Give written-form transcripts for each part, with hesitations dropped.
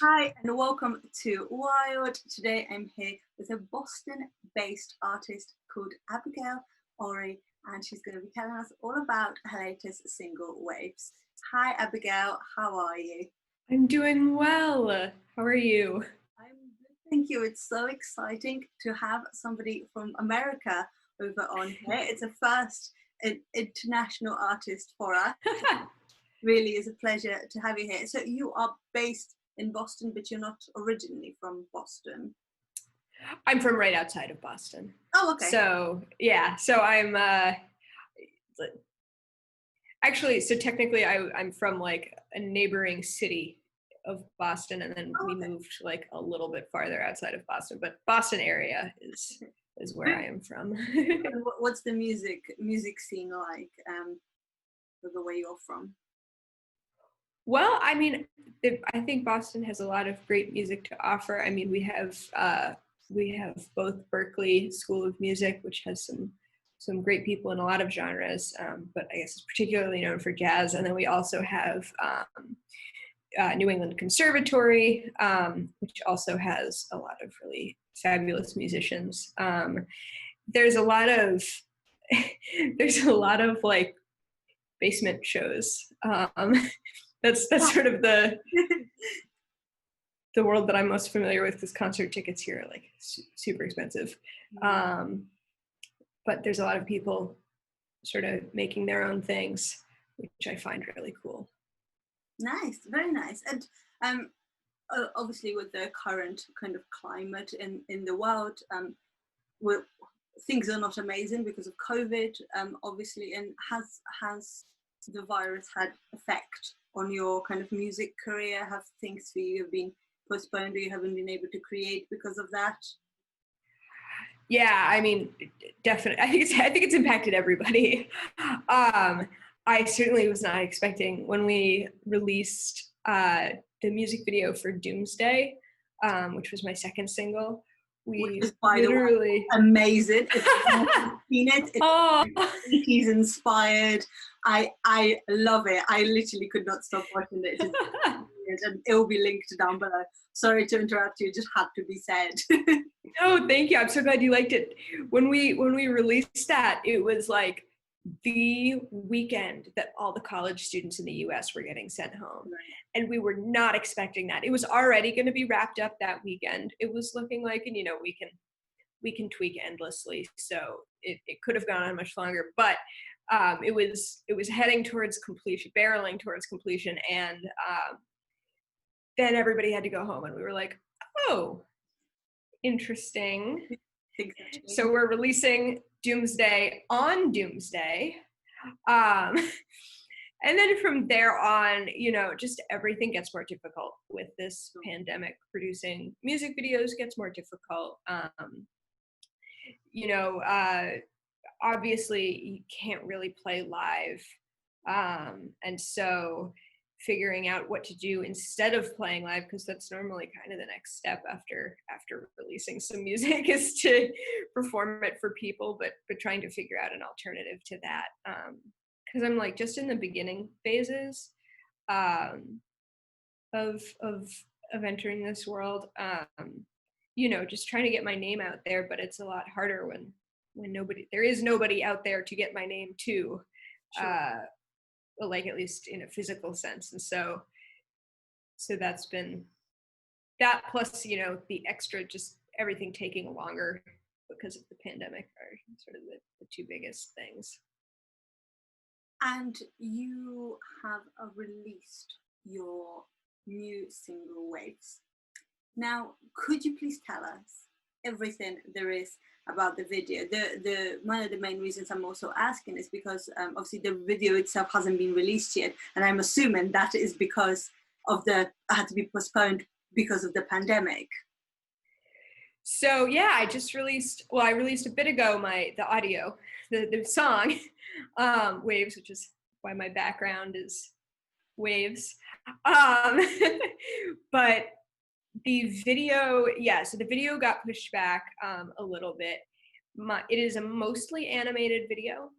Hi and welcome to Wilde. Today I'm here with a Boston-based artist called Abigail Ory, and she's going to be telling us all about her latest single, Waves. Hi Abigail, how are you? I'm doing well. How are you? I'm good, thank you. It's so exciting to have somebody from America over on here. It's a first international artist for us. Really is a pleasure to have you here. So you are based in Boston, but you're not originally from Boston. I'm from right outside of Boston. Oh, okay. So I'm actually, so technically I'm from like a neighboring city of Boston, and then we moved like a little bit farther outside of Boston, but Boston area is where I am from. What's the music scene like, the way you're from? Well, I mean, I think Boston has a lot of great music to offer. I mean, we have both Berklee School of Music, which has some great people in a lot of genres, but I guess it's particularly known for jazz. And then we also have New England Conservatory, which also has a lot of really fabulous musicians. There's a lot of like basement shows. That's sort of the world that I'm most familiar with, because concert tickets here are like super expensive. But there's a lot of people sort of making their own things, which I find really cool. Nice, very nice. And obviously with the current kind of climate in the world, things are not amazing because of COVID, obviously, and has the virus had effect on your kind of music career? Have things for you have been postponed, or you haven't been able to create because of that? Yeah, I mean, definitely. I think it's impacted everybody. I certainly was not expecting when we released the music video for Doomsday, which was my second single. Which is, by the way, amazing. If you've seen it, it's 80s inspired. I love it. I literally could not stop watching it. And it will be linked down below. Sorry to interrupt you, it just had to be said. No, thank you. I'm so glad you liked it. When we released that, it was like the weekend that all the college students in the US were getting sent home. Right. And we were not expecting that. It was already going to be wrapped up that weekend. It was looking like, and we can tweak endlessly, so it could have gone on much longer, but it was heading towards completion, barreling towards completion, and then everybody had to go home, and we were like, oh, interesting. So we're releasing Doomsday on Doomsday. And then from there on, just everything gets more difficult with this pandemic. Producing music videos gets more difficult. Obviously you can't really play live. And so figuring out what to do instead of playing live, because that's normally kind of the next step after releasing some music, is to perform it for people, but trying to figure out an alternative to that, because I'm like just in the beginning phases of entering this world, just trying to get my name out there, but it's a lot harder when there is nobody out there to get my name to. Sure. Like, at least in a physical sense. And so that's been that, plus the extra, just everything taking longer because of the pandemic, are sort of the two biggest things. And you have released your new single, Waves. Now, could you please tell us everything there is about the video? The one of the main reasons I'm also asking is because obviously the video itself hasn't been released yet, and I'm assuming that is because of had to be postponed because of the pandemic. So yeah, I released a bit ago the audio, the song, Waves, which is why my background is waves. But the video, so the video got pushed back a little bit. It is a mostly animated video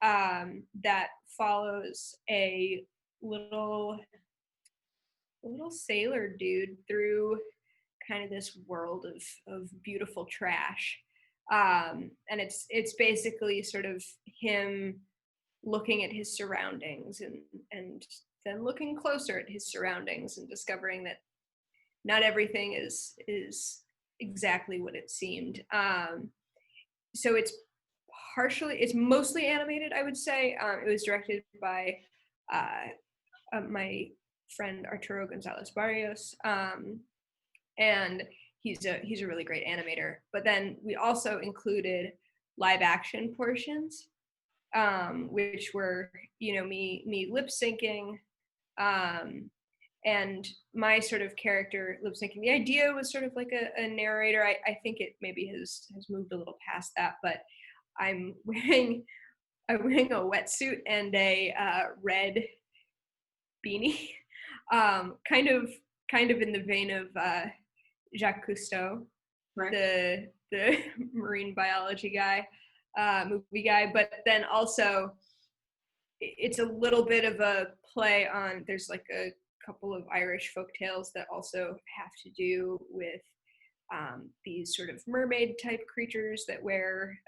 that follows a little little sailor dude through kind of this world of beautiful trash. And it's basically sort of him looking at his surroundings and then looking closer at his surroundings and discovering that not everything is exactly what it seemed. So it's mostly animated, I would say. It was directed by my friend Arturo Gonzalez Barrios, and he's a really great animator. But then we also included live action portions, which were me lip syncing, and my sort of character lip syncing. The idea was sort of like a narrator. I think it maybe has moved a little past that, but I'm wearing a wetsuit and a red beanie, kind of in the vein of Jacques Cousteau, right, the marine biology guy, movie guy. But then also it's a little bit of a play on, there's like a couple of Irish folk tales that also have to do with these sort of mermaid type creatures that wear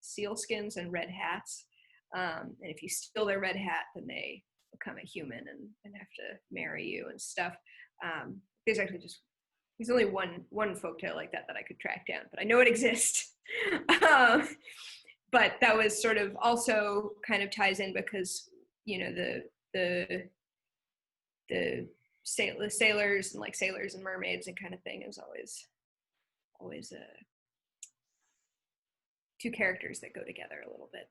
seal skins and red hats. And if you steal their red hat, then they become a human and have to marry you and stuff. There's only one folktale like that I could track down, but I know it exists. But that was sort of also kind of ties in because the sailors and like sailors and mermaids and kind of thing is always two characters that go together a little bit.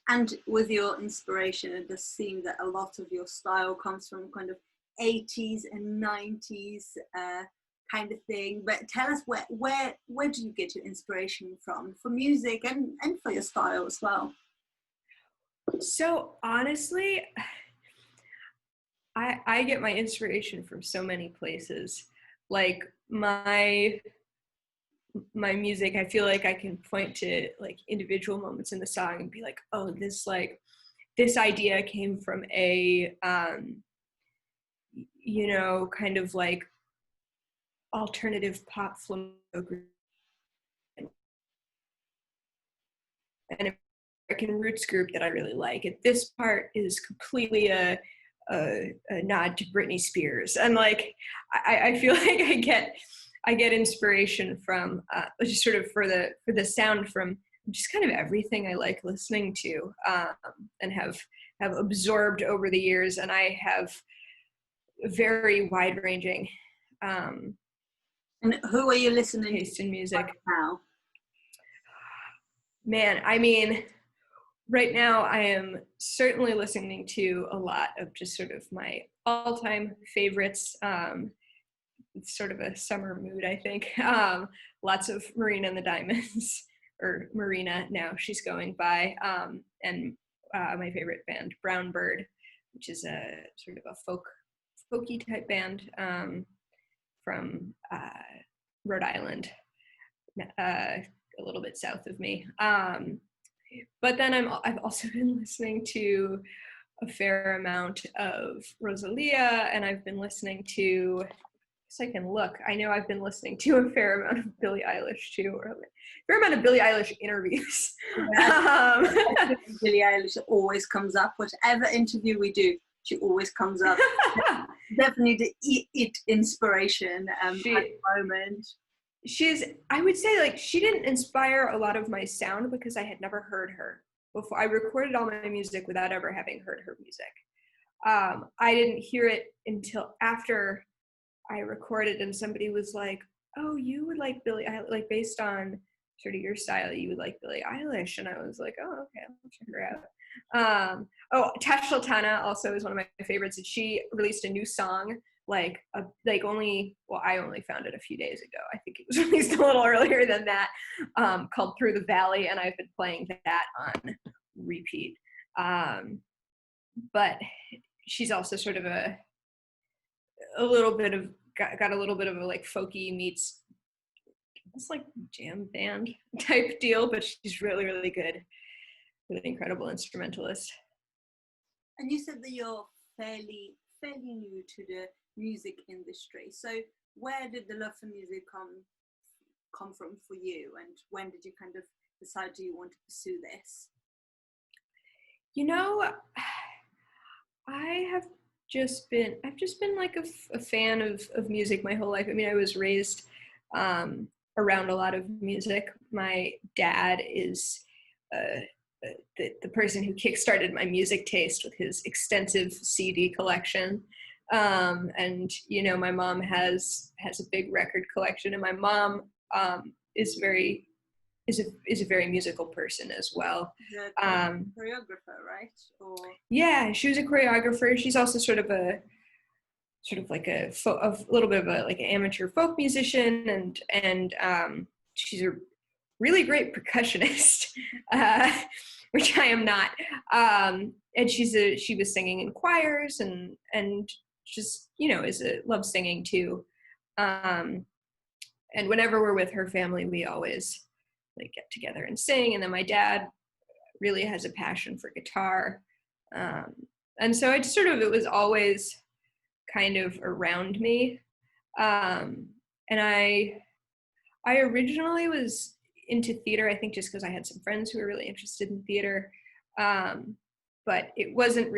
And with your inspiration, it does seem that a lot of your style comes from kind of 80s and 90s kind of thing. But tell us where do you get your inspiration from for music and for your style as well? So honestly, I get my inspiration from so many places. Like my music, I feel like I can point to like individual moments in the song and be like, oh, this idea came from a kind of like alternative pop flamenco group, an American roots group that I really like. And this part is completely a nod to Britney Spears, and like I feel like I get inspiration from just sort of for the sound from just kind of everything I like listening to, and have absorbed over the years. And I have very wide ranging and who are you listening taste in music now? Man, I mean, right now I am certainly listening to a lot of just sort of my all-time favorites. It's sort of a summer mood, I think. Lots of Marina and the Diamonds, or Marina now she's going by, and my favorite band, Brown Bird, which is a sort of a folky type band from Rhode Island, a little bit south of me. But then I've also been listening to a fair amount of Rosalia, and I've been listening to, so I can look. I know I've been listening to a fair amount of Billie Eilish too, or a fair amount of Billie Eilish interviews. Yeah, Billie Eilish always comes up. Whatever interview we do, she always comes up. Definitely the it inspiration at the moment. I would say, like, she didn't inspire a lot of my sound because I had never heard her before. I recorded all my music without ever having heard her music. I didn't hear it until after I recorded, and somebody was like, oh, you would like Billie Eilish, like based on sort of your style, you would like Billie Eilish. And I was like, oh, okay, I'll check her out. Tash Sultana also is one of my favorites, and she released a new song I only found it a few days ago. I think it was released a little earlier than that, called Through the Valley, and I've been playing that on repeat. But she's also sort of got a little bit of a like folky meets, it's like jam band type deal, but she's really, really good, really incredible instrumentalist. And you said that you're fairly new to the music industry. So where did the love for music come from for you, and when did you kind of decide you want to pursue this? You know, I've just been like a fan of music my whole life. I mean, I was raised around a lot of music. My dad is the person who kickstarted my music taste with his extensive CD collection. And you know, my mom has a big record collection, and my mom is a very musical person as well. The choreographer, right? Or yeah, she was a choreographer. She's also sort of like a little bit of a like an amateur folk musician, and she's a really great percussionist, which I am not. And she was singing in choirs and just, you know, loves singing too. And whenever we're with her family, we always like get together and sing. And then my dad really has a passion for guitar. And so it was always kind of around me. And I originally was into theater, I think just because I had some friends who were really interested in theater. But it wasn't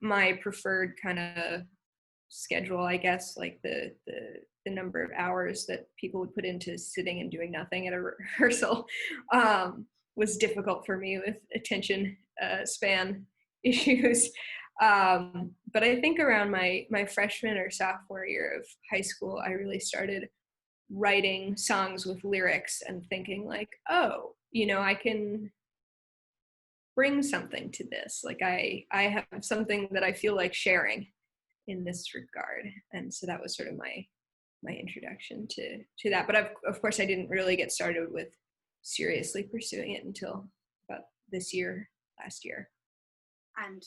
my preferred kind of schedule, I guess, like the number of hours that people would put into sitting and doing nothing at a rehearsal was difficult for me with attention span issues. But I think around my freshman or sophomore year of high school, I really started writing songs with lyrics and thinking like, oh, you know, I can bring something to this. Like I have something that I feel like sharing in this regard. And so that was sort of my introduction to that. But of course, I didn't really get started with seriously pursuing it until about last year. And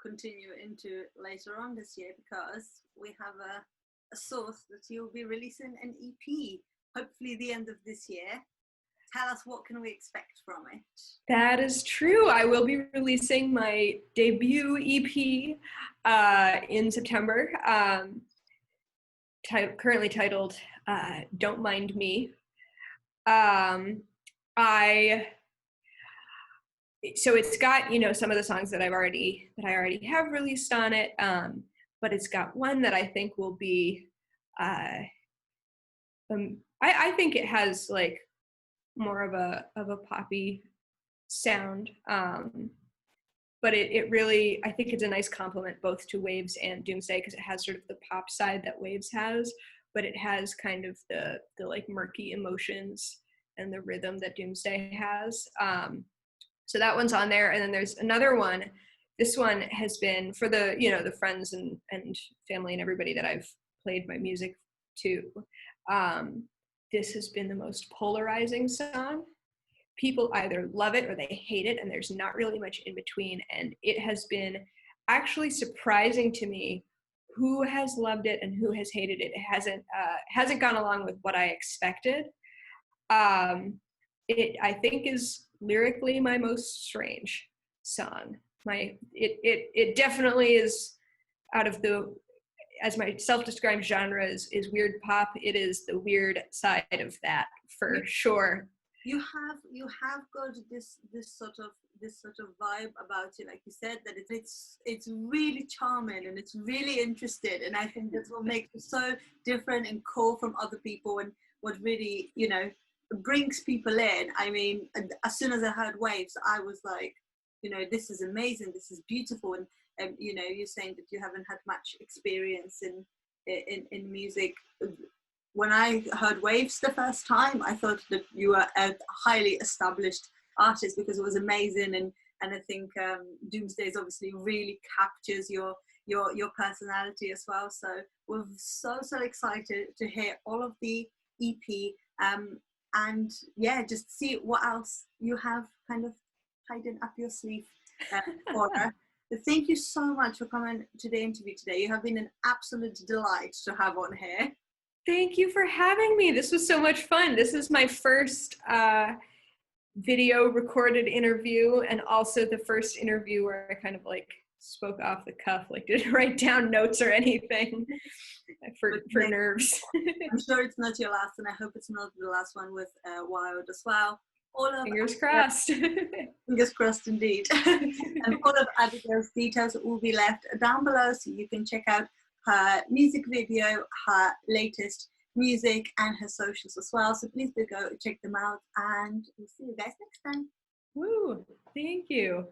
continue into later on this year, because we have a source that you'll be releasing an EP, hopefully the end of this year. Tell us, what can we expect from it? That is true. I will be releasing my debut EP in September, currently titled Don't Mind Me. So it's got, you know, some of the songs that I already have released on it, but it's got one that I think will be, I think it has like more of a poppy sound, but it really, I think it's a nice compliment both to Waves and Doomsday, because it has sort of the pop side that Waves has, but it has kind of the like murky emotions and the rhythm that Doomsday has. So that one's on there. And then there's another one. This one has been for the, you know, the friends and family and everybody that I've played my music to. This has been the most polarizing song. People either love it or they hate it, and there's not really much in between. And it has been actually surprising to me who has loved it and who has hated it. It hasn't gone along with what I expected. It, I think, is lyrically my most strange song. It definitely is out of the, as my self-described genre is weird pop. It is the weird side of that for sure. You have got this sort of vibe about you, like you said, that it's really charming and it's really interested, and I think that's what makes it so different and cool from other people, and what really, you know, brings people in. I mean, as soon as I heard Waves, I was like, you know, this is amazing, this is beautiful, and you know, you're saying that you haven't had much experience in music. When I heard Waves the first time, I thought that you were a highly established artist, because it was amazing, and I think Doomsday obviously really captures your personality as well. So we're so excited to hear all of the EP, and yeah, just see what else you have kind of hiding up your sleeve for her. But thank you so much for coming to the interview today. You have been an absolute delight to have on here. Thank you for having me. This was so much fun. This is my first video recorded interview, and also the first interview where I kind of like spoke off the cuff, like didn't write down notes or anything for nerves. I'm sure it's not your last, and I hope it's not the last one with Wilde as well. All of Fingers crossed. Fingers crossed indeed. And all of Abigail's details will be left down below, so you can check out her music video, her latest music, and her socials as well. So please do go check them out, and we'll see you guys next time. Woo! Thank you.